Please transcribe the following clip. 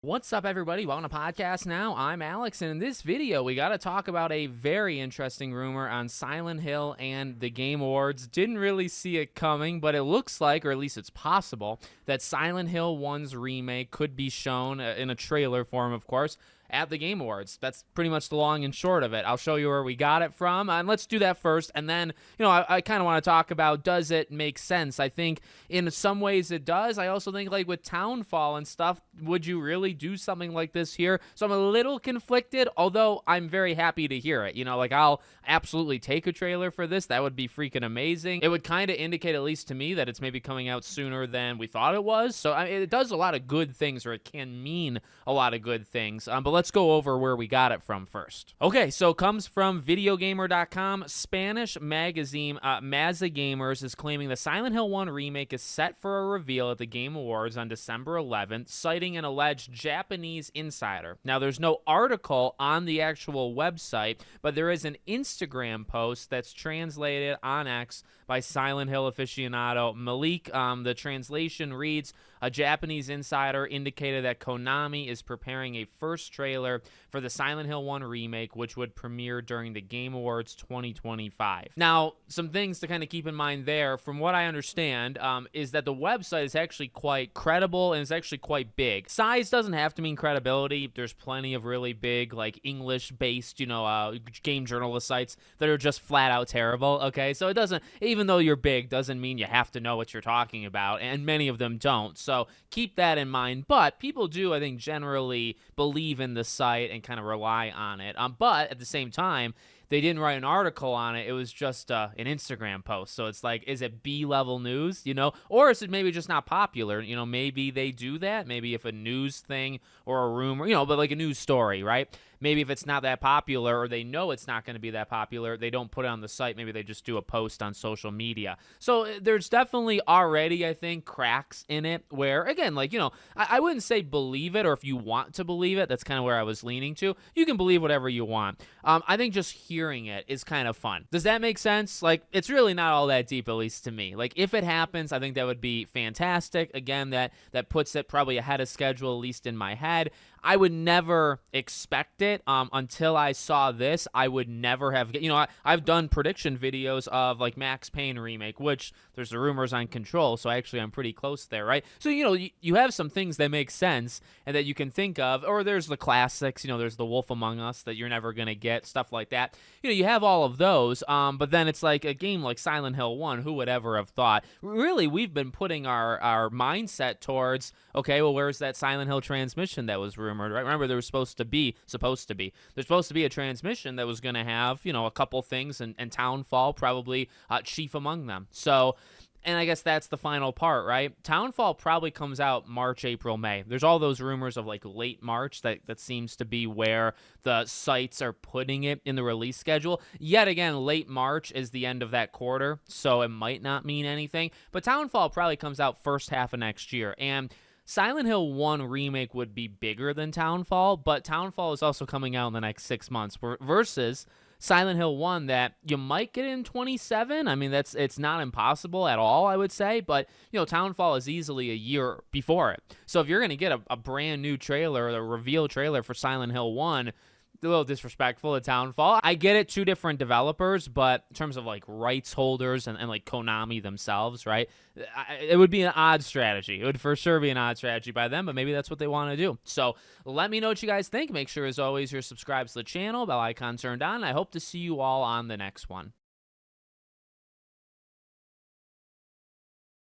What's up, everybody? Welcome to Podcast Now. I'm Alex, and in this video, we got to talk about a very interesting rumor on Silent Hill and the Game Awards. Didn't really see it coming, but it looks like, or at least it's possible, that Silent Hill 1's remake could be shown in a trailer form, of course, at the Game Awards. That's pretty much the long and short of it. I'll show you where we got it from, and let's do that first, and then, I kind of want to talk about, does it make sense? I think in some ways it does. I also think, like, with Townfall and stuff, would you really do something like this here? So I'm a little conflicted, although I'm very happy to hear it. I'll absolutely take a trailer for this. That would be freaking amazing. It would kind of indicate, at least to me, that it's maybe coming out sooner than we thought it was. So it does a lot of good things, or it can mean a lot of good things. But let's go over where we got it from first. Okay, so it comes from videogamer.com. Spanish magazine Mazza Gamers is claiming the Silent Hill 1 remake is set for a reveal at the Game Awards on December 11th, citing an alleged Japanese insider. Now, there's no article on the actual website, but there is an Instagram post that's translated on X by Silent Hill aficionado Malik. The translation reads, "A Japanese insider indicated that Konami is preparing a first trailer for the Silent Hill 1 remake, which would premiere during the Game Awards 2025. Now, some things to kind of keep in mind there, from what I understand, is that the website is actually quite credible and it's actually quite big. Size doesn't have to mean credibility. There's plenty of really big, like, English-based, game journalist sites that are just flat out terrible, okay? So it doesn't, even though you're big, doesn't mean you have to know what you're talking about, and many of them don't. So keep that in mind. But people do, I think, generally believe in the site and kind of rely on it. But at the same time, they didn't write an article on it. It was just an Instagram post. So it's like, is it B-level news, Or is it maybe just not popular? Maybe they do that. Maybe if a news thing or a rumor, but like a news story, right? Maybe if it's not that popular, or they know it's not going to be that popular, they don't put it on the site. Maybe they just do a post on social media. So there's definitely already, I think, cracks in it where, again, I wouldn't say believe it, or if you want to believe it, that's kind of where I was leaning to. You can believe whatever you want. I think just hearing it is kind of fun. Does that make sense? Like, it's really not all that deep, at least to me. Like, if it happens, I think that would be fantastic. Again, that puts it probably ahead of schedule, at least in my head. I would never expect it until I saw this. I would never have, I've done prediction videos of like Max Payne remake, which there's the rumors on Control, so actually I'm pretty close there, right? So, you have some things that make sense and that you can think of, or there's the classics, there's The Wolf Among Us that you're never going to get, stuff like that. You have all of those, but then it's like a game like Silent Hill 1, who would ever have thought? Really, we've been putting our mindset towards, okay, well, where's that Silent Hill transmission that was rumored, right? Remember, there was there's supposed to be a transmission that was going to have, a couple things, and Townfall probably chief among them. So, and I guess that's the final part, right? Townfall probably comes out March, April, May. There's all those rumors of like late March that seems to be where the sites are putting it in the release schedule. Yet again, late March is the end of that quarter, so it might not mean anything. But Townfall probably comes out first half of next year. And Silent Hill 1 remake would be bigger than Townfall, but Townfall is also coming out in the next 6 months versus Silent Hill 1 that you might get in 27. I mean, it's not impossible at all, I would say, but, Townfall is easily a year before it. So if you're going to get a brand new trailer, a reveal trailer for Silent Hill 1, a little disrespectful to Townfall. I get it, two different developers, but in terms of like rights holders and like Konami themselves, right? It would be an odd strategy. It would for sure be an odd strategy by them, but maybe that's what they want to do. So let me know what you guys think. Make sure, as always, you're subscribed to the channel, bell icon turned on. I hope to see you all on the next one.